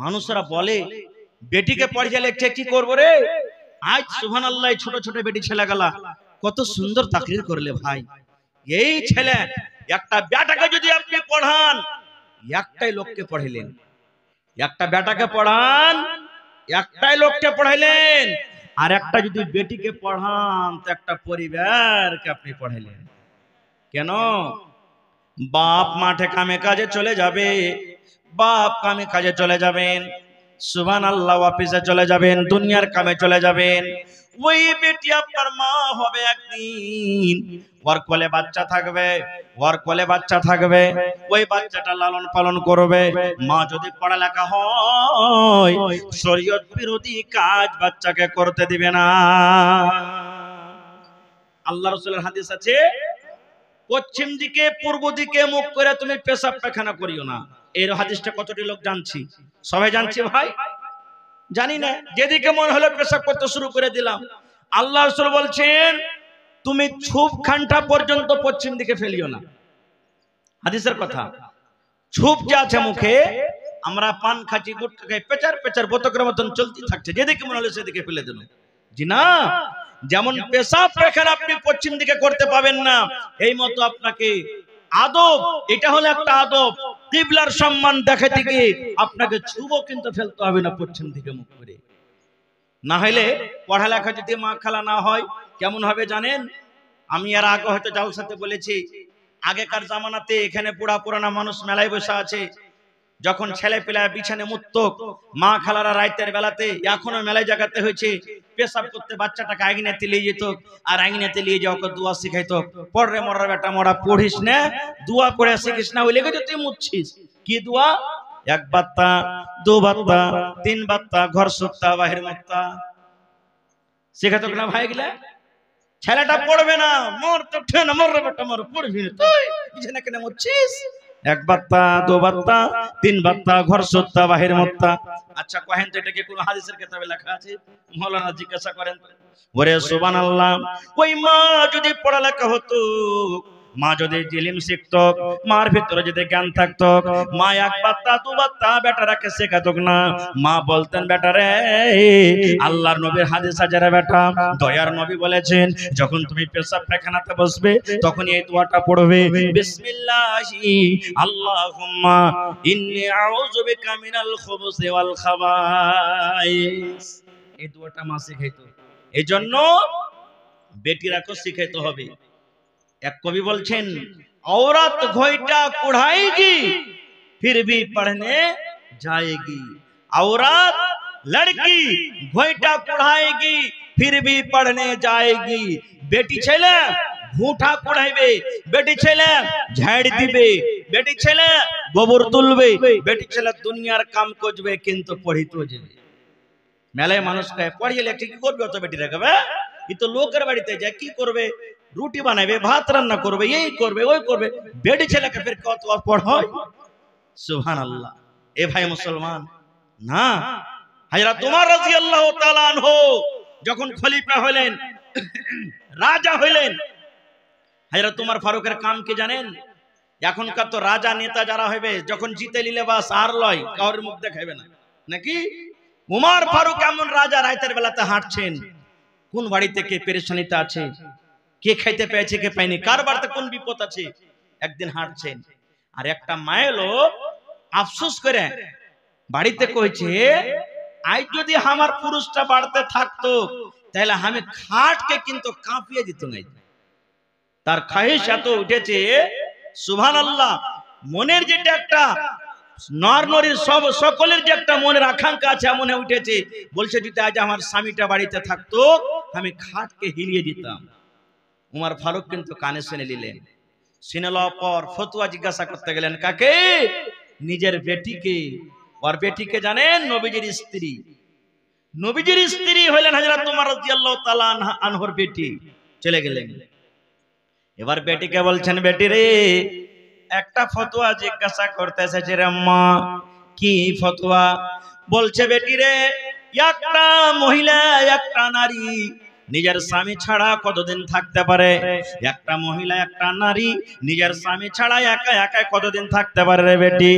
মানুষরা বলে বেটিকে পড়িয়ে লিখছে কি করবো রে, আজ সুবহানাল্লাহ ছোট ছোট বেটি ছেলেগুলা কত সুন্দর তাকরীর করলে ভাই। এই ছেলে একটা বেটাকে যদি আপনি পড়ান, একটাই লোককে পড়াইলেন, একটা বেটাকে পড়ান একটাই লোককে পড়াইলেন, আর একটা যদি বেটিকে পড়ান তো একটা পরিবারকে আপনি পড়াইলেন। কেন? বাপ মাঠে কামে কাজে চলে যাবে, বাপ কামে কাজে চলে যাবেন, সুবহানাল্লাহ অফিসে চলে যাবেন, দুনিয়ার কামে চলে যাবেন। ওই বেটি আপনার মা হবে একদিন, ওর কোলে বাচ্চা থাকবে, ওর কোলে বাচ্চা থাকবে, ওই বাচ্চাটা লালন পালন করবে। মা যদি পড়ালেখা হয়, শরীয়ত বিরোধী কাজ বাচ্চাকে করতে দিবে না। আল্লাহ রাসূলের হাদিস আছে, পশ্চিম দিকে পূর্ব দিকে মুখ করে তুমি পেশাব পায়খানা করিও না। এর হাদিসটা কতটি লোক জানছি? সবাই জানছি ভাই? জানি না, যেদিকে মন হলো পেশাব করতে শুরু করে দিলাম। আল্লাহ রাসূল বলছেন তুমি ছুপ খানটা পর্যন্ত পশ্চিম দিকে ফেলিও না। হাদিসের কথা। ছুপ যে আছে মুখে, আমরা পান খাচ্ছি, গুটখা খাই, পেচার পেচার বোতকের মতন চলতে থাকছে, যেদিকে মন হলো সেদিকে ফেলে দিল। জি না, যেমন পেশাব পায়খানা আপনি পশ্চিম দিকে করতে পাবেন না, এই মতো আপনাকে আদব, এটা হলো একটা আদব, কিবলার সম্মান দেখাতে গিয়ে আপনাকে ছুবও কিন্তু ফেলতে হবে না পশ্চিম দিকে মুখ করে। না হলে পড়ালেখা যদি মা খালা না হয় কেমন হবে জানেন? আমি এর আগে হয়তো জালসাতে বলেছি, আগেকার জামানাতে এখানে পুরা পুরানা মানুষ মেলায় বসে আছে, যখন ছেলে পেলা বিছানে মুত্ত, মা খালারা রাতের বেলাতে, এখনো মেলায় জায়গাতে হয়েছে, পেশাব করতে বাচ্চাটাকে আঙিনাতে নিয়ে যেত, আর আঙিনাতে নিয়ে যাওয়া ওকে দোয়া শিখাইতো, পড় রে মরার বেটা মরা, পড়িস না, দোয়া পড়ে শিখিস না, ওই লেগে তুই মুচ্ছিস। কি দোয়া? এক বাত্তা, দু বাত্তা, তিন বাত্তা, ঘর সুত্তা বাহির মুত্তা, শিখাতো না ভাই গিলা? ছেলেটা পড়বে না, মর তো ঠেন, মর রে বেটা মর, পড়বি না তুই, বিছানা কেন মুচ্ছিস? এক বাত্তা, দু বাত্তা, তিন বাত্তা, ঘর সুত্তা বাহির মুত্তা। আচ্ছা কহেন তো এটা কি কোন হাদিসের কিতাবে লেখা আছে? মাওলানা জিজ্ঞাসা করেন। ওরে সুবহানাল্লাহ, ওই মা যদি পড়ালেখা হতো, মা যদি ইলম শিখত, মার ভিতরে যদি জ্ঞান থাকতো, মা এক বাত্তা দু বাত্তা বেটারাকে শেখাতো না। মা বলতেন বেটারে, আল্লাহর নবীর হাদিস আছে রে বেটা, দয়ার নবী বলেছেন যখন তুমি পেশাব পায়খানাতে বসবে তখন এই দোয়াটা পড়বে, বিসমিল্লাহি আল্লাহুম্মা ইন্নী আউযু বিকা মিনাল খুবুসি ওয়াল খাবাইস। এই দোয়াটা মা শিখাইতো, এজন্য বেটিরাকে শিখাইতে হবে। এক কবি বলছেন, औरत घोइटा कुढ़ाएगी फिर भी पढ़ने जाएगी, औरत लड़की घोइटा कुढ़ाएगी फिर भी पढ़ने जाएगी। बेटी ছেলে ঘুঁটা কুড়াইবে, বেটি ছেলে ঝাড় দিবে, বেটি ছেলে গোবর তুলবে, বেটি ছেলে দুনিয়ার কাম করবে কিন্তু পড়িতে যাবে। মেলায় মানুষকে পড়িয়ে লেখে কি করবে? অত বেটি রাখবে, এই তো লোকের বাড়িতে যায় কি করবে? রুটি বানাবে, ভাত রান্না করবে, এই করবে ওই করবে, বেটি ছেলেকে ফের কত পড়ায়? সুবহানাল্লাহ। এ ভাই মুসলমান না, হযরত ওমর রাদিয়াল্লাহু তাআলা আনহু যখন খলিফা হলেন, রাজা হলেন, হযরত ওমর ফারুকের কাম কি জানেন? এখনকার তো রাজা নেতা যারা হবে, যখন জিতে নিলে বাস আর লয়, কারোর মুখ দেখাবে না নাকি? ওমর ফারুক এমন রাজা, রাতের বেলাতে হাঁটছেন, কোন বাড়িতে কে পেরেশানিতে আছে, কে খাইতে পেয়েছে কে পায়নি, কার বাড়িতে কোন বিপদ আছে, একদিন হাঁটছেন, আর একটা মায়ের লোক আফসোস করে বাড়িতে কইছে, আজ যদি আমার পুরুষটা বাড়তে থাকতো তাহলে আমি খাটকে কিন্তু কাঁপিয়ে দিত না। তার খাহিশ এত উঠেছে, সুবহানাল্লাহ, মনের যেটা একটা নরনরীর সব সকলের যে একটা মনের আকাঙ্ক্ষা আছে মনে উঠেছে, বলছে যদি আজ আমার স্বামীটা বাড়িতে থাকতো আমি খাটকে হিলিয়ে দিতাম। ওমর ফারুক কিন্তু কানে শুনে নিলেন, শুনে লওয়ার পর ফতোয়া জিজ্ঞাসা করতে গেলেন কাকে? নিজের বেটিকে। আর বেটিকে জানেন? নবীজির স্ত্রী, নবীজির স্ত্রী হলেন হযরত ওমর রাদিয়াল্লাহু তাআলা আনহুর বেটি। চলে গেলেন, এবার বেটিকে বলছেন, বেটি রে একটা ফতোয়া জিজ্ঞাসা করতে এসেছে রে আম্মা। কি ফতোয়া? বলছে বেটি রে, একটা মহিলা, একটা নারী নিজের স্বামী ছাড়া কতদিন থাকতে পারে? একটা মহিলা, একটা নারী নিজের স্বামী ছাড়া একা একা কতদিন থাকতে পারে রে বেটি?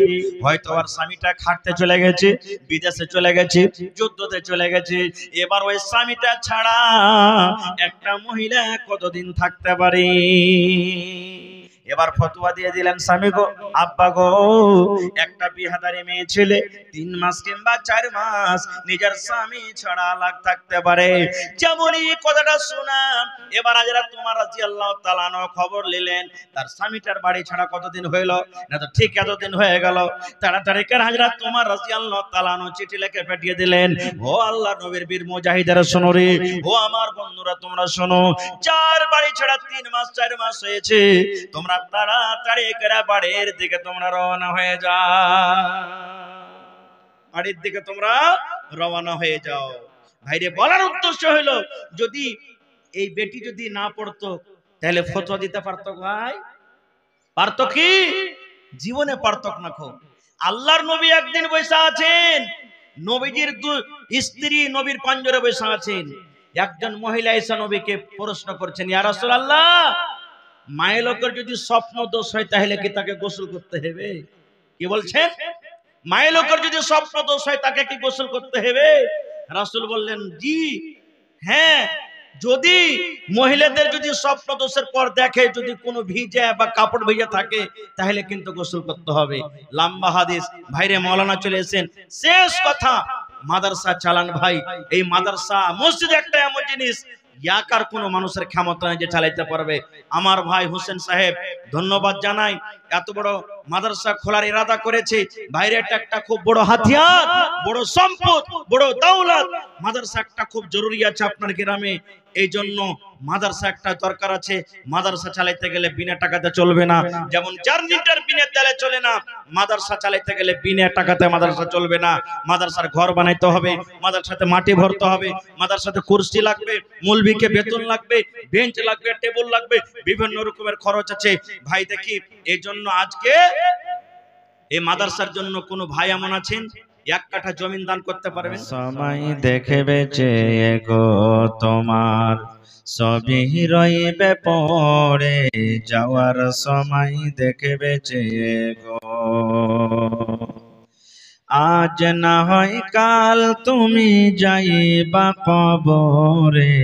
হয়তো আর স্বামীটা খাটতে চলে গেছে, বিদেশে চলে গেছে, যুদ্ধতে চলে গেছে, এবার ওই স্বামীটা ছাড়া একটা মহিলা কতদিন থাকতে পারে? এবার ফতোয়া দিয়ে দিলেন স্বামী গো, আব্বা গো, একটা বিহাদারি মেয়ে ছেলে 3 মাস কিংবা 4 মাস নিজের স্বামী ছাড়া আলাদা থাকতে পারে। যেমনই কথাটা শোনাম, এবার আজরা তোমার রাদিয়াল্লাহু তাআলা আনহু খবর নিলেন তার স্বামীটার বাড়ি ছাড়া কতদিন হইল, না তো ঠিক এতদিন হয়ে গেল। তাড়াতাড়ি করে হাজরা তোমার রাদিয়াল্লাহু তাআলা আনহু চিঠি লিখে পাঠিয়ে দিলেন, ও আল্লাহর নবীর বীর মুজাহিদেরা শোনো রে, ও আমার বন্ধুরা তোমরা শোনো, 4 বাড়ি ছাড়া 3 মাস 4 মাস হয়েছে, তোমরা তাড়াতাড়ি করে বাড়ির দিকে তোমরা রওনা হয়ে যাও, বাড়ির দিকে তোমরা রওনা হয়ে যাও। ভাইরে বলার উদ্দেশ্য হলো, যদি এই বেটি যদি না পড়তো তাহলে ফতোয়া দিতে পারতো? ভাই পারতো কি? জীবনে পারতো না। খো আল্লাহর নবী একদিন বসে আছেন, নবীজির স্ত্রী নবীর পাঞ্জরে বসে আছেন, একজন মহিলা এসে নবীকে প্রশ্ন করছেন, ইয়া রাসূলুল্লাহ, মায়ের লোকের যদি স্বপ্ন দোষ হয় তাহলে কি তাকে গোসল করতে হবে? কি বলছেন? মায়ের লোকের যদি স্বপ্ন দোষ হয় তাকে কি গোসল করতে হবে? রাসূল বললেন, জি হ্যাঁ, যদি মহিলাদের যদি স্বপ্ন দোষের পর দেখে যদি কোনো ভিজে বা কাপড় ভিজে থাকে তাহলে কিন্তু গোসল করতে হবে। লম্বা হাদিস। ভাইরে মাওলানা চলে এসেছেন, শেষ কথা, মাদ্রাসা চালান ভাই। এই মাদ্রাসা মসজিদ একটা এমন জিনিস ইয়াকার কোনো মানুষের ক্ষমতা নেই যে চালাইতে পারবে। আমার ভাই হোসেন সাহেব ধন্যবাদ জানাই, এত বড় মাদ্রাসা খোলার ইরাদা করেছে। বাইরে একটা খুব বড় হাতিয়ার, বড় সম্পদ, বড় দৌলত। মাদ্রাসা একটা খুব জরুরি আছে আপনার গ্রামে, এই জন্য মাদ্রাসা একটা দরকার আছে। মাদ্রাসা চালাইতে গেলে বিনা টাকাতে চলবে না, যেমন জার্নিটার বিনা তেলে চলে না, মাদ্রাসা চালাইতে গেলে বিনা টাকাতে মাদ্রাসা চলবে না। মাদ্রাসার ঘর বানাইতে হবে, মাদ্রাসাতে মাটি ভরতে হবে, মাদ্রাসাতে কুরসি লাগবে, মৌলভিকে বেতন লাগবে, বেঞ্চ লাগবে, টেবিল লাগবে, বিভিন্ন রকমের খরচ আছে ভাই। দেখি এই জন্য আজকে এই মাদ্রাসার জন্য কোন ভাই এমন আছেন 1 কাঠা জমি দান করতে পারবেন? সময় দেখে বেঁচে গো তোমার সবই রইবে পড়ে, যাওয়ার সময় দেখে বেঁচে গো। আজ না হয় কাল তুমি যাইবা কবরে,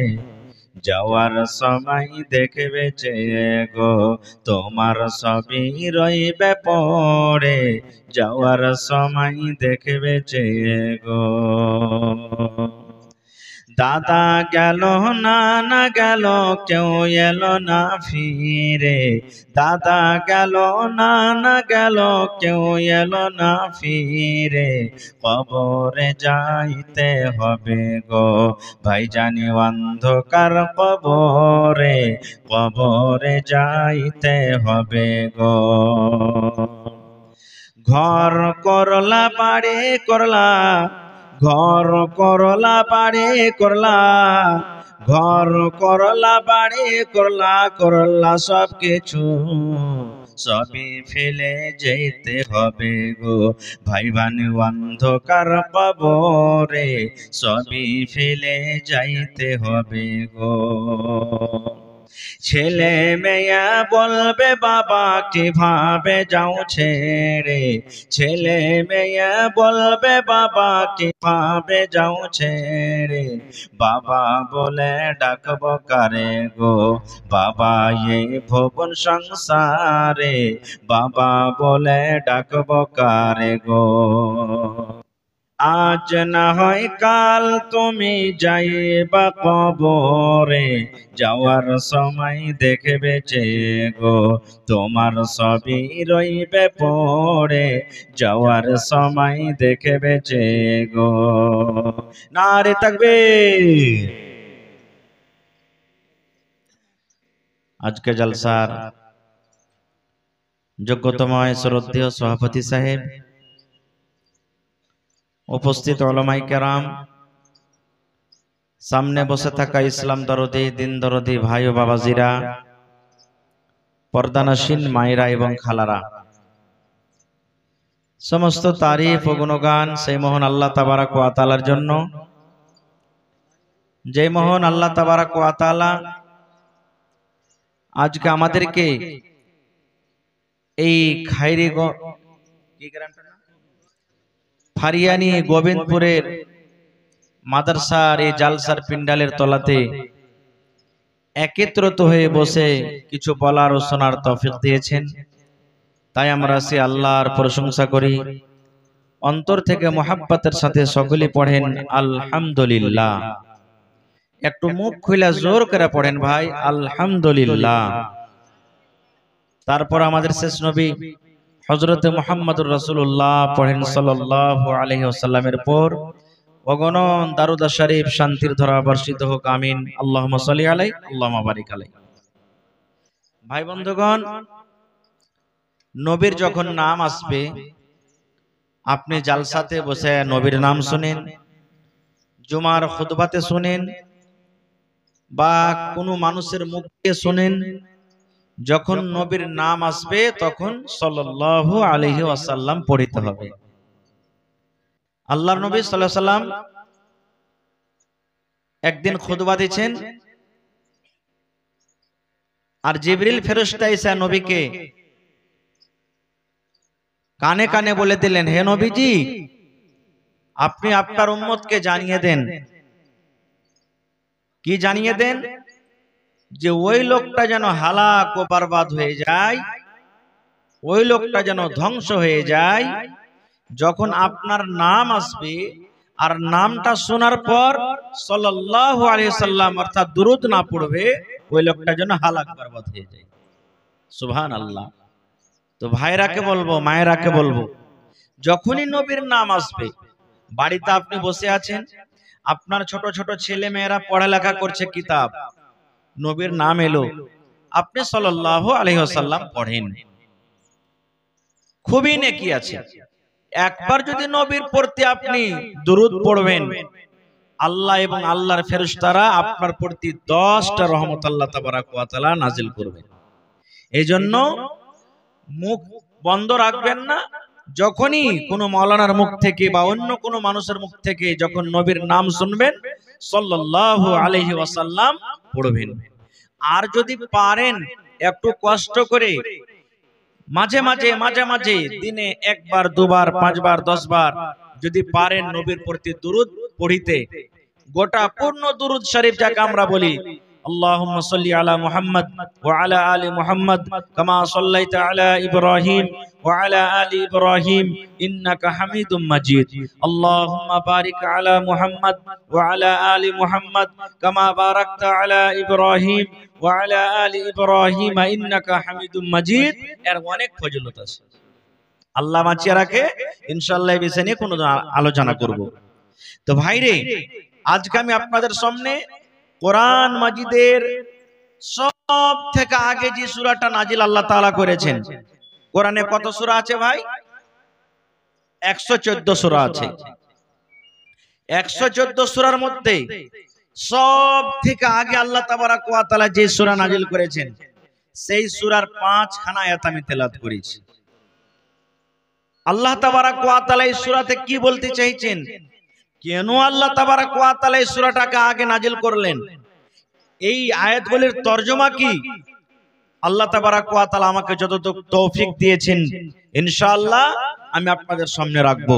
যাওয়ার সময় দেখে বেঁচে গো তোমার সবই রইবে পড়ে, যাওয়ার সময় দেখে বেঁচে গো। দাদা গেল, নানা গেল, কেউ এলো না ফিরে, দাদা গেল, নানা গেল, কেউ এলো না ফিরে, কবরে যাইতে হবে গো ভাই জানি অন্ধকার কবরে, কবরে যাইতে হবে গো। ঘর করলা বাড়ি করলা, ঘর করলা বাড়ি করলা, ঘর করলা বাড়ি করলা, করলা সব কিছু সবই ফেলে যেতে হবে গো ভাই বানি অন্ধকার কবরে, সবই ফেলে যাইতে হবে গো। ছেলে মেয়া বলবে বাবা কিভাবে যাও ছেড়ে, ছেলে মেয়া বলবে বাবা কিভাবে যাও ছেড়ে, বাবা বলে ডাকব কারে গো বাবা এই ভুবন সংসারে, বাবা বলে ডাকব কারে গো। আজ না হয় কাল তুমি যাইবা কবরে, যাওয়ার সময় দেখে বেঁচে গো তোমার সবই রইবে পড়ে, যাওয়ার সময় দেখে বেঁচে গো। নারে তাকবীর। আজকে জলসার যোগ্যতম শ্রদ্ধেয় সভাপতি সাহেব, উপস্থিত ওলামায়ে কেরাম, সামনে বসে থাকা ইসলাম দরদি, দিন দরদি ভাই ও বাবাজিরা, পর্দানসীন মায়েরা এবং খালারা, সমস্ত তারিফ ও গুণগান সেই মহান আল্লাহ তাবারাক ওয়া তাআলার জন্য যে মহান আল্লাহ তাবারাক ওয়া তাআলা আজকে আমাদেরকে এই খাইরি ফারিয়ানি গোবিন্দপুরের মাদ্রাসার এই জালসার পিন্ডালের তলাতে একত্রিত হয়ে বসে কিছু বলার ও শোনার তৌফিক দিয়েছেন, তাই আমরা সে আল্লাহর প্রশংসা করি। অন্তর থেকে মোহাব্বতের সাথে সকলে পড়েন আলহামদুলিল্লাহ। একটু মুখ খুলে জোর করে পড়েন ভাই আলহামদুলিল্লাহ। তারপর আমাদের শেষ নবী হযরতে মুহাম্মদুর রাসূলুল্লাহ পড়েন সাল্লাল্লাহু আলাইহি ওয়াসাল্লামের পর অগণন দারুদ শরীফ শান্তির ধারা বর্ষিত হোক, আমিন। আল্লাহুম্মা সাল্লি আলাইহি আল্লাহুম্মা বারিক আলাইহি। ভাই বন্ধুগণ, নবীর যখন নাম আসবে আপনি জালসাতে বসে নবীর নাম শুনেন, জুমার খুতবাতে শুনেন বা কোনো মানুষের মুখ দিয়ে শুনেন, যখন নবীর নাম আসবে তখন সাল্লাল্লাহু আলাইহি ওয়াসাল্লাম পড়িতে হবে। আল্লাহর নবী সাল্লাল্লাহু আলাইহি ওয়াসাল্লাম একদিন খুতবা দিয়েছেন, আর জিবরিল ফেরেশতা এসে নবীকে কানে কানে বলে দিলেন, হে নবীজি, আপনি আপনার উম্মতকে জানিয়ে দেন। কি জানিয়ে দেন? যে ওই লোকটা যেন হালাক ও বরবাদ হয়ে যায়, ওই লোকটা যেন ধ্বংস হয়ে যায় যখন আপনার নাম আসবে আর নামটা শোনার পর সাল্লাল্লাহু আলাইহি সাল্লাম অর্থাৎ দুরূদ না পড়বে, ওই লোকটা যেন হালাক বরবাদ হয়ে যায়। সুবহানাল্লাহ। তো ভাইরাকে বলবো, মায়েরাকে বলবো, যখনই নবীর নাম আসবে, বাড়িতে আপনি বসে আছেন, আপনার ছোট ছোট ছেলে মেয়েরা পড়ালেখা করছে কিতাব, নবীর নাম এলো, আপনি সাল্লাল্লাহু আলাইহি ওয়াসাল্লাম পড়েন, খুবই নেকি আছে। একবার যদি নবীর প্রতি আপনি দুরূদ পড়বেন, আল্লাহ এবং আল্লাহর ফেরেশতারা আপনার প্রতি 10টা রহমত আল্লাহ তাবারাক ওয়া তাআলা নাজিল করবেন। এইজন্য মুখ বন্ধ রাখবেন না। যখনই কোনো মাওলানার মুখ থেকে বা অন্য কোনো মানুষের মুখ থেকে যখন নবীর নাম শুনবেন, সাল্লাল্লাহু আলাইহি ওয়াসাল্লাম পড়বেন। আর যদি পারেন একটু কষ্ট করে মাঝে মাঝে দিনে একবার, দুবার, 5 বার, 10 বার যদি পারেন নবীর প্রতি দুরূদ পড়িতে, গোটা পূর্ণ দুরূদ শরীফ যাকে আমরা বলি, আল্লাহুম্মা সাল্লি আলা মুহাম্মদ ওয়া আলা আলি মুহাম্মদ কামা সাল্লাইতা আলা ইব্রাহিম ওয়া আলা আলি ইব্রাহিম ইন্নাকা হামিদুম মাজিদ। আল্লাহুম্মা বারিক আলা মুহাম্মদ ওয়া আলা আলি মুহাম্মদ কামা বারাকতা আলা ইব্রাহিম ওয়া আলা আলি ইব্রাহিম ইন্নাকা হামিদুম মাজিদ। এর অনেক ফজিলত আছে, আল্লাহ বাঁচিয়ে রাখে। ইনশাআল্লাহ এই বিষয় নিয়ে কোনো আলোচনা করব। তো ভাইরে, আজকে আমি আপনাদের সামনে কোরআন মাজিদের সব থেকে আগে যে সূরাটা নাজিল আল্লাহ তাআলা করেছেন, কোরআনে কত সূরা আছে ভাই? 114 সূরা আছে। 114 সূরার মধ্যে সব থেকে আগে আল্লাহ তাবারাক ওয়া তাআলা যে সূরা নাজিল করেছেন, সেই সূরার 5খানা আয়াত আমি তেলাওয়াত করেছি। আল্লাহ তাবারাক ওয়া তাআলা এই সূরাতে কি বলতে চাইছেন, কেন আল্লাহ তাবারাক ওয়া তাআলা এই সূরাটাকে আগে নাজিল করলেন, এই আয়াতগুলির তরজমা কি, আল্লাহ তাবারাক ওয়া তাআলা আমাকে যতটুকু তৌফিক দিয়েছেন ইনশাআল্লাহ আমি আপনাদের সামনে রাখবো।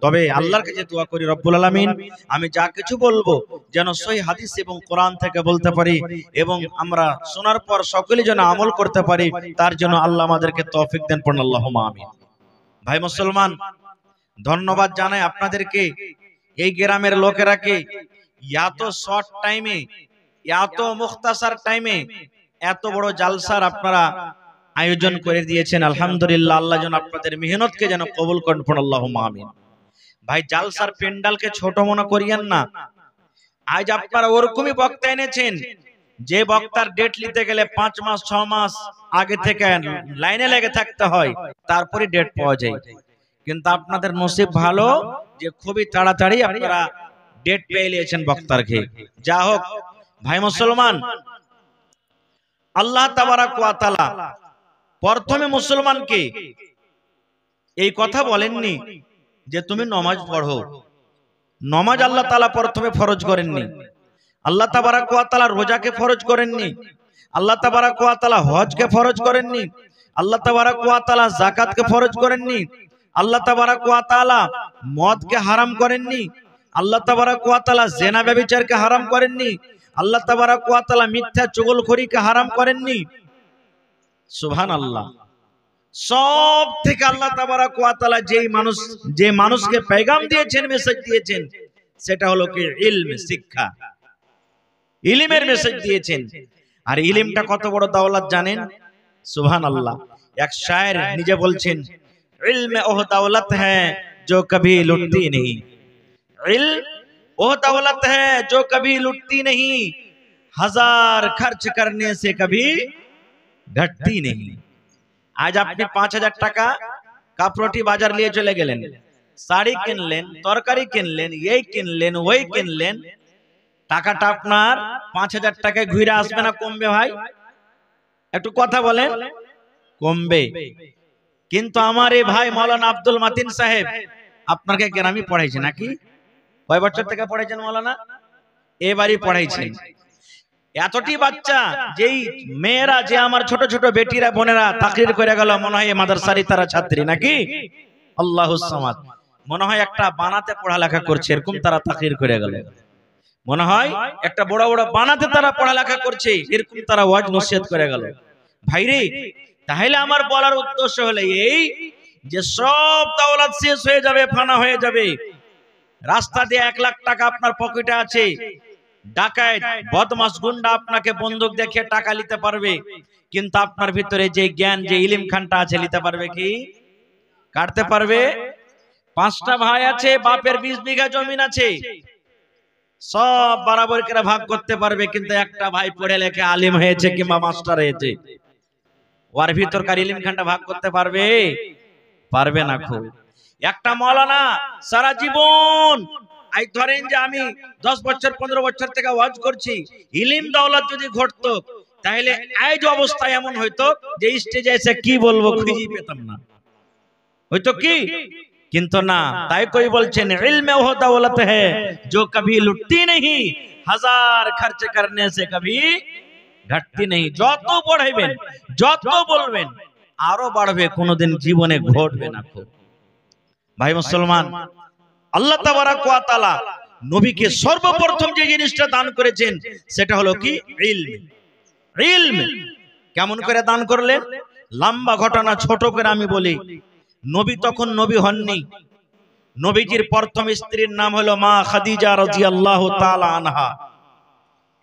তবে আল্লাহর কাছে দোয়া করি রব্বুল আলামিন আমি যা কিছু বলবো যেন সহিহ হাদিস এবং কোরআন থেকে বলতে পারি, এবং আমরা শোনার পর সকলে যেন আমল করতে পারি, তার জন্য আল্লাহ আমাদেরকে তৌফিক দেন। পড়ুন আল্লাহুম্মা আমিন। ভাই মুসলমান, ধন্যবাদ জানাই আপনাদেরকে। এই গ্রামের লোকেরাকে এত শর্ট টাইমে, এত মুখতাসার টাইমে এত বড় জালসার আপনারা আয়োজন করে দিয়েছেন। আলহামদুলিল্লাহ, আল্লাহ যেন আপনাদের মেহনতকে যেন কবুল করেন। পড়ুন আল্লাহুম্মা আমিন। ভাই, জালসার পেন্ডালকে ছোট মনে করিয়েন না। আজ আপনারা ওরকমই বক্তা এনেছেন যে বক্তার ডেট নিতে গেলে 5 মাস 6 মাস আগে থেকে লাইনে লেগে থাকতে হয়, তারপরে ডেট পাওয়া যায়। কিন্তু আপনাদের নসিব ভালো যে খুবই তাড়াতাড়ি আপনারা ডেট পেয়ে নিয়েছেন বক্তারকে। যা হোক ভাই মুসলমান, আল্লাহ তাবারাক ওয়া তাআলা প্রথমে মুসলমানকে এই কথা বলেননি যে তুমি নামাজ পড়ো। নামাজ আল্লাহ তাআলা প্রথমে ফরজ করেননি। আল্লাহ তাবারাক ওয়া তাআলা রোজাকে ফরজ করেননি, আল্লাহ তাবারাক ওয়া তাআলা হজকে ফরজ করেননি, আল্লাহ তাবারাক ওয়া তাআলা যাকাতকে ফরজ করেননি, আল্লাহ তাবারাক ওয়া তাআলা মদকে হারাম করেননি, আল্লাহ তাবারাক ওয়া তাআলা জিনা ব্যভিচারকে হারাম করেননি, আল্লাহ তাবারাক ওয়া তাআলা মিথ্যা চুগলখড়িকে হারাম করেননি। সুবহানাল্লাহ। সব থেকে আল্লাহ তাবারাক ওয়া তাআলা যে মানুষকে পেগাম দিয়েছেন, মেসেজ দিয়েছেন, সেটা হলো কি ইলম, শিক্ষা, ইলমের মেসেজ দিয়েছেন। আর ইলমটা কত বড় দৌলত জানেন? সুবহানাল্লাহ। এক শায়ের নিজে বলছেন, इल्म वो दौलत है जो कभी लुटती नहीं, इल्म वो दौलत है जो कभी लुटती नहीं, हजार खर्च करने से कभी घटती नहीं। आज आपने 5000 টাকা কাপড়টি বাজার নিয়ে চলে গেলেন, শাড়ি কিনলেন, তরকারি কিনলেন, এই কিনলেন, ওই কিনলেন, টাকাটা আপনার 5000 টাকায় ঘুরে আসবে না কমবে ভাই? একটু কথা বলেন, কমবে। কিন্তু আমার এই ভাই মাওলানা আব্দুল মাতিন সাহেব আপনাকে গ্রামে পড়াইছে নাকি? কয় বছর থেকে পড়াইছেন মাওলানা? এবারই পড়াইছেন। এতটি বাচ্চা, যেই মেয়েরা, যে আমার ছোট ছোট বেটিরা বোনেরা তাকরির করে গেল, মনে হয় মাদ্রাসারই তারা ছাত্রী নাকি? আল্লাহুস সামাদ। মনে হয় একটা বানাতে পড়ালেখা করছে, এরকম তারা তাকরির করে গেল। মনে হয় একটা বড় বড় বানাতে তারা পড়ালেখা করছে, এরকম তারা ওয়াজ নসিহত করে গেল। ভাইরে, তাহলে আমার বলার উদ্দেশ্য হলো এই যে সব দৌলত শেষ হয়ে যাবে, ফানা হয়ে যাবে। রাস্তা দিয়ে 1 লাখ টাকা আপনার পকেটে আছে, ডাকাত বদমাশ গুন্ডা আপনাকে বন্দুক দেখিয়ে টাকা নিতে পারবে, কিন্তু আপনার ভিতরে যে জ্ঞান, যে ইলম খানটা আছে, নিতে পারবে কি? কাটতে পারবে? 5টা ভাই আছে, বাপের 20 বিঘা জমিন আছে, সব বরাবর করে ভাগ করতে পারবে, কিন্তু একটা ভাই পড়ে লেখে আলিম হয়েছে কিংবা মাস্টার হয়েছে, ওর ভিতরকার ইলম খানটা ভাগ করতে পারবে? পারবে না। খুব একটা মাওলানা সারা জীবন, আই ধরেন যে আমি 10 বছর 15 বছর থেকে ওয়াজ করছি, ইলম দৌলত যদি ঘটতো তাহলে আজ অবস্থা এমন হইতো যে স্টেজে এসে কি বলবো খুঁজে পেতাম না, হইতো কি? কিন্তু না, তাই কই বলছেন ইলমে ও দৌলত হ্যায় जो कभी लुटती नहीं, हजार खर्च करने से कभी ঘাটতি নেই। যত পড়াইবেন, যত বলবেন, আরো বাড়বে, কোনোদিন জীবনে ঘটবে না। খুব ভাই মুসলমান, আল্লাহ তাবারাক ওয়া তাআলা নবীকে সর্বপ্রথম যে জিনিসটা দান করেছেন সেটা হলো কি? ইলম। ইলম কেমন করে দান করলেন? লম্বা ঘটনা, ছোট করে আমি বলি। নবী তখন নবী হননি। নবীজির প্রথম স্ত্রীর নাম হলো মা খাদিজা রাদিয়াল্লাহু তাআলা আনহা।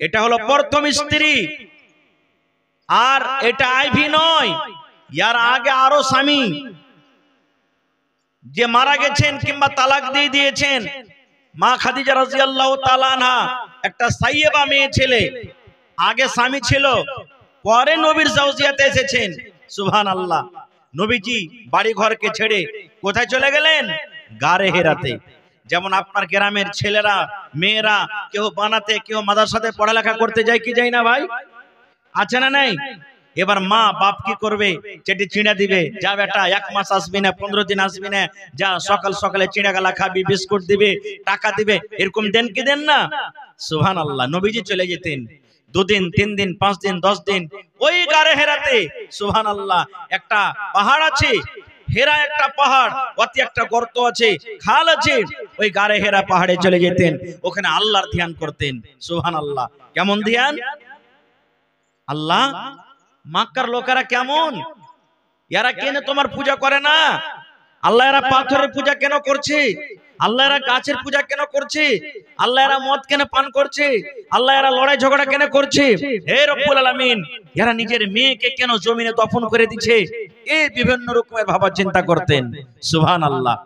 এটা হলো প্রথম স্ত্রী, আর এটা আইভি নয়, ইয়ার আগে আরো স্বামী যে মারা গেছেন কিংবা তালাক দিয়ে দিয়েছেন। মা খাদিজা রাদিয়াল্লাহু তাআলা আনহা একটা সাইয়্যিবা মেয়ে ছেলে, আগে স্বামী ছিল, পরে নবীর জাওজিয়াতে এসেছেন। সুবহানাল্লাহ। নবীজি বাড়ি ঘরকে ছেড়ে কোথায় চলে গেলেন? গারে হেরাতে। যেমন আপনার গ্রামের ছেলেরা মেয়েরা কেউ বানাতে, কেউ মাদ্রাসাতে পড়ালেখা করতে যায় কি যায় না ভাই? আছে না নাই? এবার মা বাপ কি করবে? চেটি চিড়া দিবে, যা বেটা 1 মাস আসবি না, 15 দিন আসবি না, যা সকাল সকালে চিড়া গালা খাবি, বিস্কুট দিবে, টাকা দিবে, এরকম দেন কি দেন না? সুবহানাল্লাহ। নবীজি চলে যেতেন 2 দিন 3 দিন 5 দিন 10 দিন ওই গারে হেরাতে। সুবহানাল্লাহ। একটা পাহাড় আছে, হেরা একটা পাহাড়, অতি একটা গর্ত আছে, খাল আছে, ওই গারে হেরা পাহাড়ে চলে যেতেন, ওখানে আল্লাহর ধ্যান করতেন। সুবহানাল্লাহ। কেমন ধ্যান? আল্লাহ, মক্কার লোকেরা কেমন, এরা কেন তোমার পূজা করে না? আল্লাহ, এরা পাথরের পূজা কেন করছে? আল্লাহ, এরা গাছের পূজা কেন করছে? আল্লাহ, এরা মদ কেন পান করছে? আল্লাহ, এরা লড়াই ঝগড়া কেন করছে? হে রব্বুল আলামিন, এরা নিজের মেয়েকে কেন জমিনে দফন করে দিচ্ছে? এই বিভিন্ন রকমের ভাবা চিন্তা করতেন। সুবহানাল্লাহ।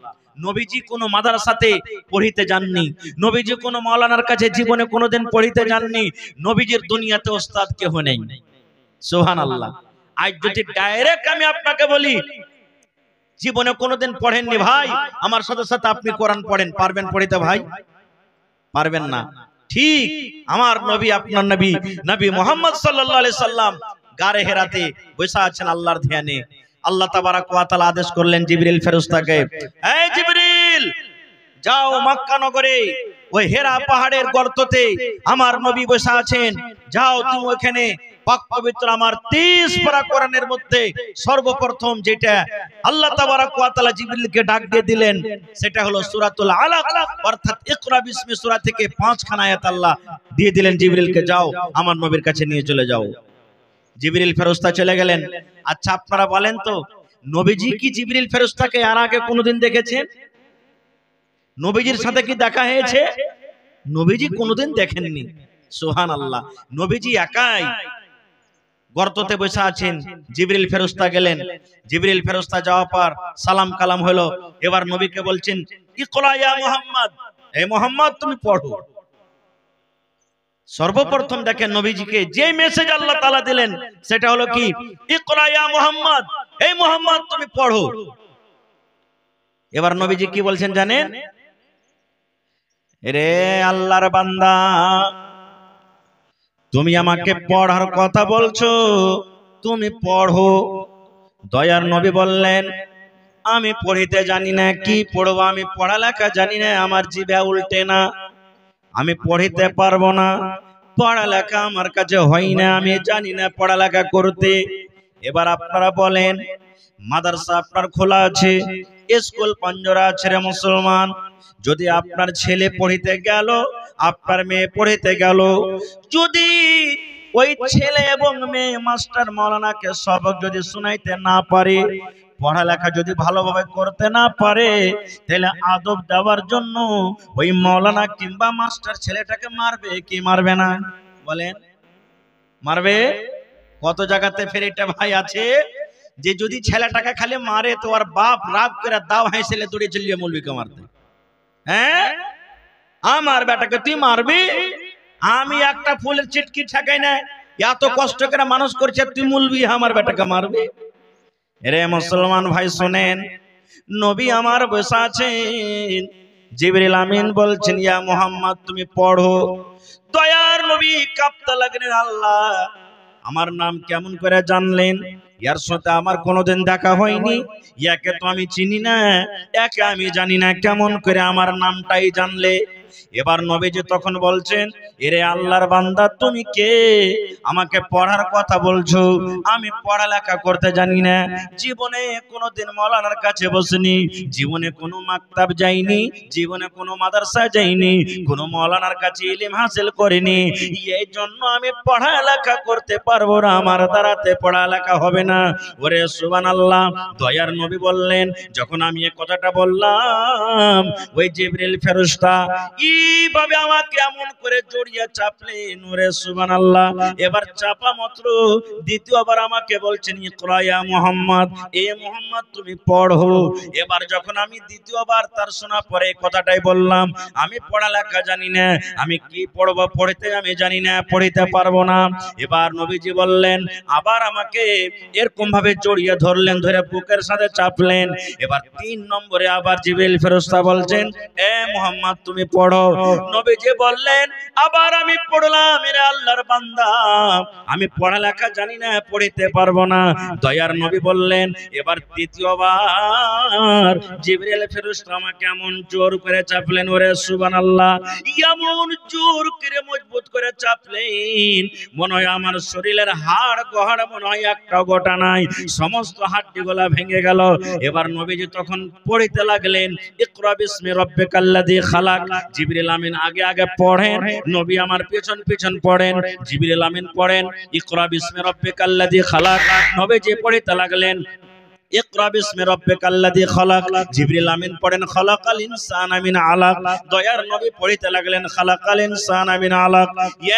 নবীজি কোনো মাদ্রাসাতে পড়িতে যাননি, নবীজি কোনো মাওলানার কাছে জীবনে কোনোদিন পড়িতে যাননি, নবীজির দুনিয়াতে ওস্তাদ কেউ নেই। সুবহানাল্লাহ। আজ যদি ডাইরেক্ট আমি আপনাকে বলি জীবনে কোনোদিন পড়েননি ভাই, আমার সাথে সাথে আপনি কোরআন পড়েন, পারবেন পড়িতে ভাই? পারবেন না। ঠিক আমার নবী, আপনার নবী, নবী মুহাম্মদ সাল্লাল্লাহু আলাইহি সাল্লাম গারে হেরাতে বসে আছেন আল্লাহর ধ্যানে। আল্লাহ তাবারাক ওয়া তাআলা আদেশ করলেন জিবরিল ফেরেশতাকে, এই জিবরিল, যাও মক্কা নগরে ওই হেরা পাহাড়ের গর্ততে আমার নবী বসে আছেন, যাও তুমি ওখানে পাক পবিত্র আমার 30 পারা কোরআনের মধ্যে সর্বপ্রথম যেটা আল্লাহ তাবারাক ওয়া তাআলা জিবরিলকে ডাক দিয়ে দিলেন সেটা হলো সূরাতুল আলাক, অর্থাৎ ইকরা বিসমি সূরা থেকে 5 খানা আয়াত আল্লাহ দিয়ে দিলেন জিবরিলকে, যাও আমার নবীর কাছে নিয়ে চলে যাও। জিবরিল ফেরেশতা চলে গেলেন। আচ্ছা আপনারা বলেন তো, নবীজি কি জিবরিল ফেরেশতাকে আর আগে কোনোদিন দেখেছেন? নবীজির সাথে কি দেখা হয়েছে? নবীজি কোনোদিন দেখেননি। সুবহানাল্লাহ। নবীজি একাই গর্ততে বসে আছেন, জিবরিল ফেরেশতা গেলেন। জিবরিল ফেরেশতা যাওয়ার পর সালাম কালাম হলো। এবার নবীকে বলছেন, ইকরা ইয়া মুহাম্মদ, হে মুহাম্মদ তুমি পড়ো। সর্বপ্রথম দেখেন নবীজিকে যে মেসেজ আল্লাহ তাআলা দিলেন সেটা হলো কি, ইকরা ইয়া মুহাম্মদ, হে মুহাম্মদ তুমি পড়ো। এবার নবীজি কি বলছেন জানেন? রে আল্লাহর বান্দা, তুমি আমাকে পড়ার কথা বলছো, তুমি পড়ো। দয়ার নবী বললেন, আমি পড়িতে জানি না, কি পড়বো? আমি পড়ালেখা জানি না, আমার জিভে উল্টে না, আমি পড়িতে পারবো না, পড়ালেখা আমার কাছে হয় না, আমি জানি না পড়ালেখা করতে। এবার আপনারা বলেন, মাদ্রাসা আপনার খোলা আছে, স্কুল পঞ্জরা আছে রে মুসলমান, যদি আপনার ছেলে পড়িতে গেল, আপনার মেয়ে পড়িতে গেল, যদি ওই ছেলে এবং মেয়ে মাস্টার মাওলানাকে সবক যদি শুনাইতে না পারে, পড়ালেখা যদি ভালোভাবে করতে না পারে, তাহলে আদব দেওয়ার জন্য ওই মাওলানা কিংবা মাস্টার ছেলেটাকে মারবে কি মারবে না? বলেন, মারবে? কত জায়গাতে ফেরিটা ভাই আছে যে যদি ছেলেটাকে খালি মারে তো আর বাপ রাগ করে দাও হাসলে দৌড়ে চলিয়ে মৌলবীকে মারতে। হ্যাঁ, আমার বেটাকে তুই মারবি? আমি একটা ফুলের চিটকি ঠেকাই না, এত কষ্ট করে মানুষ করছে, তুই মৌলবি আমার বেটাকে মারবি? রে মুসলমান ভাই শোনেন, নবী আমার বসে আছেন, জিবরিল আমিন বলছেন, ইয়া মুহাম্মদ তুমি পড়ো। দয়ার নবী কাঁপতে লাগলেন, আল্লাহ আমার নাম কেমন করে জানলেন? ইয়ার সাথে আমার কোনোদিন দেখা হয়নি, ইয়াকে তো আমি চিনি না, একে আমি জানি না, কেমন করে আমার নামটাই জানলে? এবার নবীজি তখন বলছেন, এরে আল্লাহর বান্দা তুমি কে? আমাকে পড়ার কথা বলছো, আমি পড়ালেখা করতে জানি না, জীবনে কোনোদিন মাওলানার কাছে বসিনি, জীবনে কোনো মাকতাব যাইনি, জীবনে কোনো মাদ্রাসা যাইনি, কোনো মাওলানার কাছে ইলম হাসিল করিনি, এই জন্য আমি পড়ালেখা করতে পারবো না, আমার দ্বারাতে পড়ালেখা হবে না। ওরে সুবহানাল্লাহ। দয়ার নবী বললেন, যখন আমি এই কথাটা বললাম, ওই জিবরিল ফেরেশতা এইভাবে আমাকে এমন করে জড়িয়ে চাপলেন, ওরে সুবহানাল্লাহ। এবার চাপা মাত্র দ্বিতীয়বার আমাকে বলছেন, ইকরা ইয়া মুহাম্মদ, এ মুহাম্মদ তুমি পড়ো। এবার যখন আমি দ্বিতীয়বার তার শোনা পরে কথাটাই বললাম, আমি পড়ালেখা জানি না, আমি কি পড়বো? পড়তে আমি জানি না, পড়িতে পারবো না। এবার নবীজি বললেন, আবার আমাকে এরকম ভাবে জড়িয়ে ধরলেন, ধরে বুকের সাথে চাপলেন। এবার 3 নম্বরে আবার জিবরিল ফেরেশতা বলছেন, এ মুহাম্মদ তুমি পড়ো। নবীজি বললেন, আবার আমি পড়লাম, এরে আল্লাহর বান্দা আমি পড়ালেখা জানি না, পড়িতে পারবো না। দয়ার নবী বললেন, এবার তৃতীয়বার জিবরিল ফেরেশতা আমাকে এমন জোর করে চাপলেন, ওরে সুবহানাল্লাহ, এমন জোর করে মজবুত করে চাপলেন, মনে হয় আমার শরীরের হাড় গহড় মনে হয় একটা গোটা নাই, সমস্ত হাড্ডিগুলা ভেঙে গেল। এবার নবীজি তখন পড়িতে লাগলেন, ইকরা বিসমি রাব্বিকাল্লাযী খালাক। জিবরিল আমিন আগে আগে পড়েন, নবী আমার পেছন পেছন পড়েন। জিবরিল আমিন পড়েন, ইকরা বিসমি রাব্বিকাল্লাযী খালাক। নবীজি পড়িতে লাগলেন, ইকরা বিসমি রাব্বিকাল্লাযী খালাক। জিবরিল আমিন পড়েন, খালাকাল ইনসানা মিন আলাক। দয়ার নবী পড়িতে লাগলেন, খালাকাল ইনসানা মিন আলাক।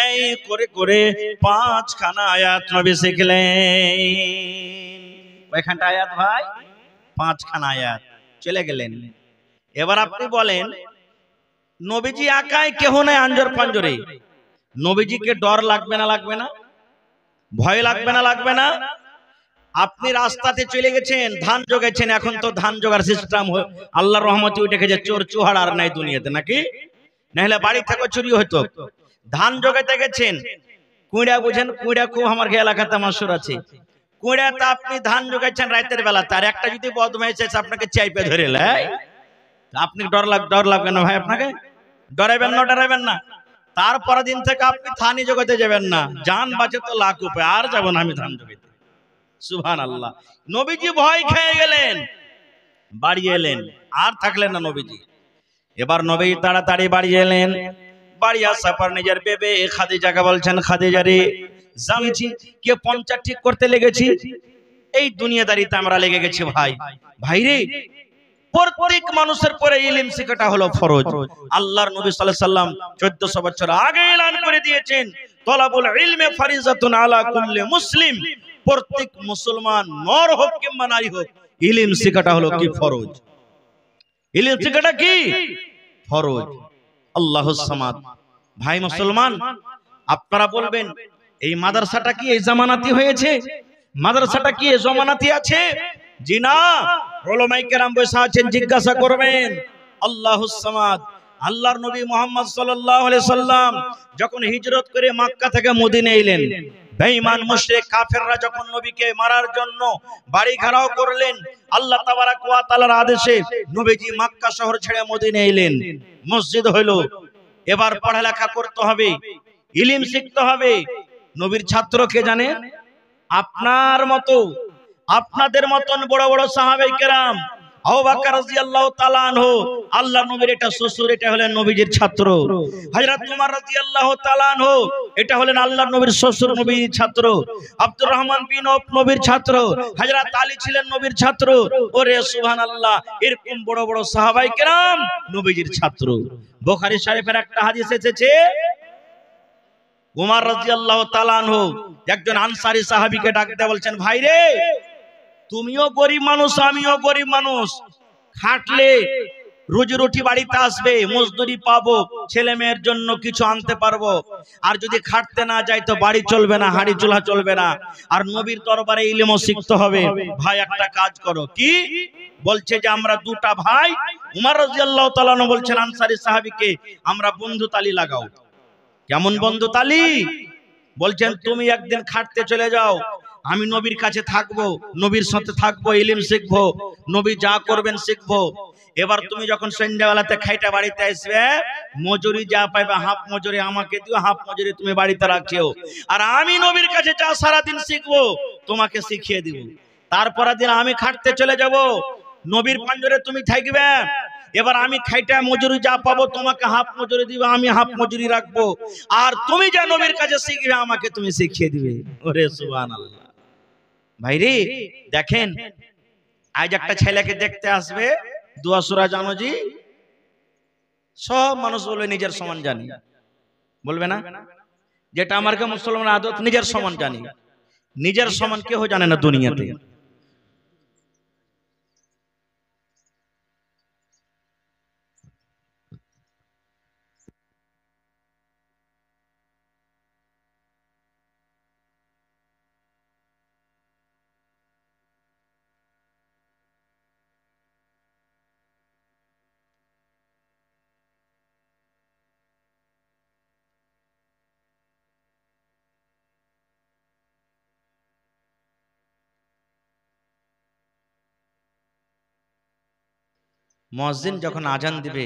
এই করে করে 5 খানা আয়াত নবী শিখলেন। কয়খানটা আয়াত ভাই? 5 খানা আয়াত। চলে গেলেন। এবার আপনি বলেন, নবীজি একাই, কেহ নাই আঞ্জর পাঞ্জরে, নবীজিকে ডর লাগবে না লাগবে না? ভয় লাগবে না লাগবে না? আপনি রাস্তাতে চলে গেছেন, ধান জোগাইছেন, এখন তো ধান জোগার সিস্টেম আল্লাহর রহমতে উঠে গেছে, চোর চুহার আর নাই দুনিয়াতে, নাকি? নাহলে বাড়ি থেকে চুরি হতো। ধান জোগাইতে গেছেন, কুইড়া বুঝেন, কুইড়া খুব আমার এলাকাতে মাসুর আছে। কুইড়াতে আপনি ধান জোগাইছেন রাতের বেলা, তার একটা যদি বদমাইশ এসে আপনাকে চাইপে ধরে লাই, আপনি ডর লাগবে না ভাই আপনাকে? ডরাবেন না। তারপর দিন থেকে আপনি থানি জগতে যাবেন না, জান বাঁচে তো লাখ উপায়, আর যাব না আমি ধান জগতে। সুবহানাল্লাহ। নবীজি ভয় খেয়ে গেলেন, বাড়ি এলেন, আর থাকলেন না নবীজি। এবার নবী তাড়াতাড়ি বাড়ি এলেন। বাড়ি আসার পর নিজের বেবে খাদিজাকে বলছেন, খাদিজা রে, জামিছি কে পঞ্চায়েত ঠিক করতে লেগেছি, এই দুনিয়াদারিতে আমরা লেগে গেছি ভাই। ভাই রে, প্রত্যেক মানুষের পরে ইলম শিখাটা হলো ফরজ। আল্লাহর নবী সাল্লাল্লাহু আলাইহি সাল্লাম 1400 বছর আগে এলান করে দিয়েছেন, তলাবুল ইলমে ফারিজাতুন আলা কুল্লি মুসলিম। প্রত্যেক মুসলমান, নর হোক কিংবা নারী হোক, ইলম শিখাটা হলো কি ফরজ। ইলম শিখাটা কি ফরজ। আল্লাহুস সামাদ। ভাই মুসলমান, আপনারা বলবেন এই মাদ্রাসাটা কি এই জামানাতি হয়েছে? মাদ্রাসাটা কি এই জামানাতি আছে? জি না। উলামায়ে কেরাম বসে আছেন, জিজ্ঞাসা করবেন। আল্লাহুস সামাদ। আল্লাহর নবী মুহাম্মদ সাল্লাল্লাহু আলাইহি সাল্লাম যখন হিজরত করে মক্কা থেকে মদিনায় এলেন, বেঈমান মুশরিক কাফেররা যখন নবীকে মারার জন্য বাড়ি ঘেরাও করলেন, আল্লাহ তাবারাক ওয়া তাআলার আদেশে নবীজি মক্কা শহর ছেড়ে মদিনায় এলেন। মসজিদ হলো, এবার পড়ালেখা করতে হবে, ইলম শিখতে হবে। নবীর ছাত্র কে জানে? আপনার মতো, আপনাদের মতন বড় বড় সাহাবায়ে কেরাম। আবু বকর রাদিয়াল্লাহু তাআলা আনহু, আল্লাহর নবীর এটা শ্বশুর, এটা হলেন নবীজির ছাত্র। হযরত ওমর রাদিয়াল্লাহু তাআলা আনহু, এটা হলেন আল্লাহর নবীর শ্বশুর, নবীর ছাত্র। আব্দুর রহমান বিন আওফ নবীর ছাত্র। হযরত আলী ছিলেন নবীর ছাত্র। ওরে সুবহানাল্লাহ, এরকম বড় বড় সাহাবায়ে কেরাম নবীজির ছাত্র। বুখারী শরীফের একটা হাদিস এসেছে, ওমর রাদিয়াল্লাহু তাআলা আনহু একজন আনসারী সাহাবীকে ডাক দিয়ে বলছেন, ভাই রে, তুমিও গরিব মানুষ, আমিও গরিব মানুষ, খাটলে রুজি রুটি বাড়িতে আসবে, মজদুরি পাবো, ছেলে মেয়ের জন্য কিছু আনতে পারবো। আর যদি খাটতে না যাই তো বাড়ি চলবে না, হাড়ি চুলা চলবে না। আর নবীর দরবারে ইলমও শিখতে হবে। ভাই একটা কাজ করো। কি বলছে? যে আমরা দুটা ভাই, উমর রাদিয়াল্লাহু তাআলা আনহু বলছেন আনসারী সাহাবীকে, আমরা বন্ধু তালি লাগাও। কেমন বন্ধু তালি? বলছেন তুমি একদিন খাটতে চলে যাও, আমি নবীর কাছে থাকবো, নবীর সাথে থাকবো, ইলম শিখবো, নবী যা করবেন শিখবো। এবার তুমি যখন সন্ধ্যাবেলাতে খাইটা বাড়িতে আসবে, মজুরি যা পাইবে হাফ মজুরি আমাকে দিও, হাফ মজুরি তুমি বাড়িতে রাখিও। আর আমি নবীর কাছে যা সারাদিন শিখবো তোমাকে শিখিয়ে দিব। তারপরের দিন আমি খাটতে চলে যাব, নবীর পাঞ্জরে তুমি থাকবে। এবার আমি খাইটা মজুরি যা পাবো তোমাকে হাফ মজুরি দিবে, আমি হাফ মজুরি রাখবো। আর তুমি যা নবীর কাছে শিখবে আমাকে তুমি শিখিয়ে দিবে। ওরে সুবহানাল্লাহ। ভাইরে দেখেন, আজ একটা ছেলেকে দেখতে আসবে, দুয়া সূরা জানো জি? সব মানুষ বলবে নিজের সমান জানি, বলবে না? যেটা আমারকে মুসলমান আদত, নিজের সমান জানি। নিজের সমান কেউ জানে না দুনিয়াতে। মুয়াজ্জিন যখন আজান দিবে,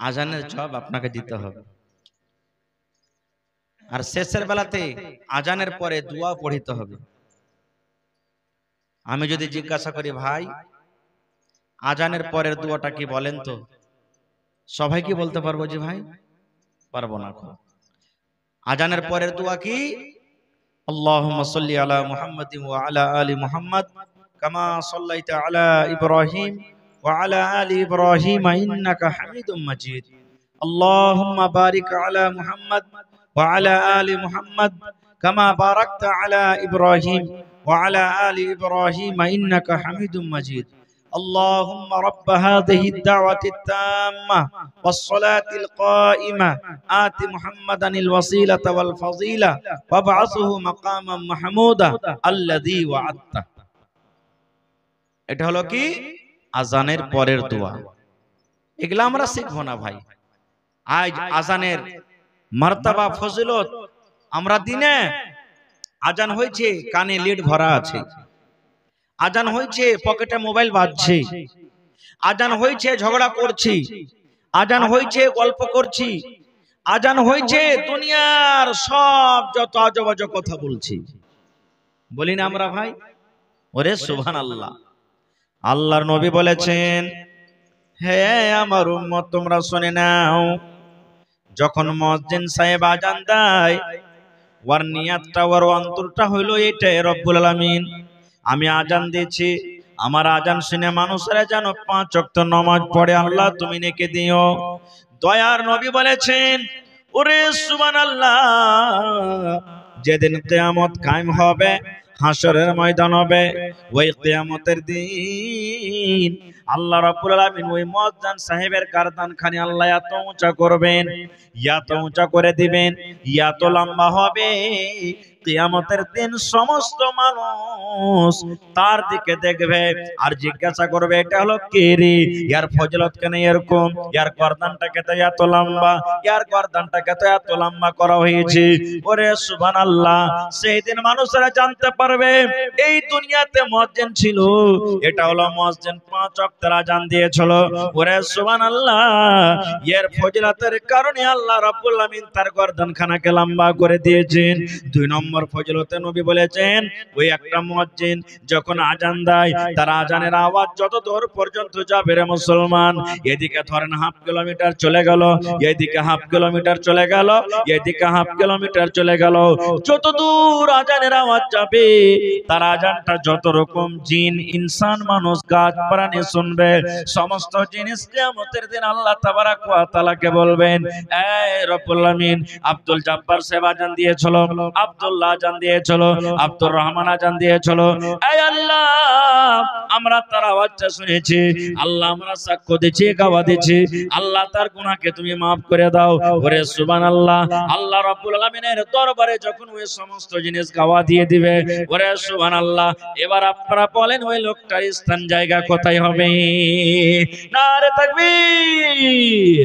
আজানের জবাব আপনাকে দিতে হবে। আর শেষের বেলাতে আজানের পরে দোয়া পড়িতে হবে। আমি যদি জিজ্ঞাসা করি, ভাই আজানের পরের দোয়াটা কি বলেন তো, সবাই কি বলতে পারবো? যে ভাই পারবো না। আজানের পরের দোয়া কি? আল্লাহুম্মা সাল্লি আলা মুহাম্মাদিন ওয়া আলা আলি মুহাম্মাদ কামা সাল্লাইতা আলা ইব্রাহিম ওয়া আলা আলি ইব্রাহিম ইন্নাকা হামিদুম মাজিদ। আল্লাহুম্মা বারিক আলা মুহাম্মাদ ওয়া আলা আলি মুহাম্মাদ কামা বারাকতা আলা ইব্রাহিম ওয়া আলা আলি ইব্রাহিম ইন্নাকা হামিদুম মাজিদ। اللهم رب هذه الدعوة التامة والصلاة القائمة آت محمدا الوسيلة والفضيلة وابعثه مقاما محمودا الذي وعدته। এটা হলো কি আজানের পরের দোয়া। এগুলা আমরা শিখবো না ভাই। আজ আজানের মার্তাবা ফজিলত, আমরা দিনে আজান হয়েছে কানে লিড ভরা আছে, আজান হয়েছে পকেটে মোবাইল বাজছে, আজান হয়েছে ঝগড়া করছি, আজান হয়েছে গল্প করছি, আজান হয়েছে দুনিয়ার সব যত আজব আজব কথা বলছি, বলি না আমরা ভাই? ওরে সুবহানাল্লাহ। আল্লাহর নবী বলেছেন, হে আমার উম্মত তোমরা শুনে নাও, যখন মুয়াজ্জিন সাহেব আজান দেয় ওর নিয়াতটা ওর অন্তরটা হইলো এটাই, রব্বুল আলামিন আমি আজান দিয়েছি, আমার আজান শুনে মানুষেরা যেন 5 ওয়াক্ত নামাজ পড়ে, আল্লাহ তুমি নেকি দিও। দয়ার নবী বলেছেন, ওরে সুবহানাল্লাহ, যেদিন কিয়ামত কায়েম হবে, হাসরের ময়দান হবে, ওই কিয়ামতের দিন আল্লাহ রাব্বুল আলামিন ওই মুয়াজ্জিন সাহেবের গর্দানখানি আল্লাহ এত উঁচা করবেন, এত উঁচা করে দিবেন, এত লম্বা হবে, কিয়ামতের দিন সমস্ত মানুষ তার দিকে দেখবে আর জিজ্ঞাসা করবে, এটা হলো কে রে, ইয়ার ফজিলত কেন এরকম, ইয়ার গর্দানটাকে তো এত লম্বা, ইয়ার গর্দানটাকে তো এত লম্বা করা হয়েছে। ওরে সুবহানাল্লাহ, সেই দিন মানুষরা জানতে পারবে এই দুনিয়াতে মুয়াজ্জিন ছিল, এটা হলো মুয়াজ্জিন 5 ওয়াক্তের আজান দিয়েছিল। ওরে সুবহানাল্লাহ, এর ফজিলতের কারণে আল্লাহ রাব্বুল আমিন তার গর্দানখানাকে লম্বা করে দিয়েছেন। 2 নম্বর ফজিলতে নবী বলেছেন, ওই একটা মুয়াজ্জিন যখন আজান দেয় তার আজানের আওয়াজ যত দূর পর্যন্ত যাবে রে মুসলমান, এদিকে ধরেন হাফ কিলোমিটার চলে গেল, এদিকে হাফ কিলোমিটার চলে গেল, এদিকে হাফ কিলোমিটার চলে গেল, যত দূর আজানের আওয়াজ যাবে তার আজানটা যত রকম জিন ইনসান মানুষ গাছ প্রাণী শুনবে, সমস্ত জিনিস কিয়ামতের দিন আল্লাহ তাবারাক ওয়া তাআলাকে বলবেন, এই রব্বুল আমিন আব্দুল জব্বার সাহেব আজান দিয়েছিল, আব্দুল্লাহ আজান দিয়েছিল, আব্দুর রহমান আজান দিয়েছিল, এই আল্লাহ আমরা তার আওয়াজটা শুনেছি, আল্লাহ আমরা সাক্ষ্য দিচ্ছি, গাওয়া দিচ্ছি, আল্লাহ তার গুনাহকে তুমি maaf করে দাও। ওরে সুবহানাল্লাহ, আল্লাহ রাব্বুল আলামিনের দরবারে যখন ওই সমস্ত জিনিস গাওয়া দিয়ে দিবে, ওরে সুবহানাল্লাহ, এবার আপনারা বলেন ওই লোকটার স্থান জায়গা কোথায় হবে? নারে তাকবীর।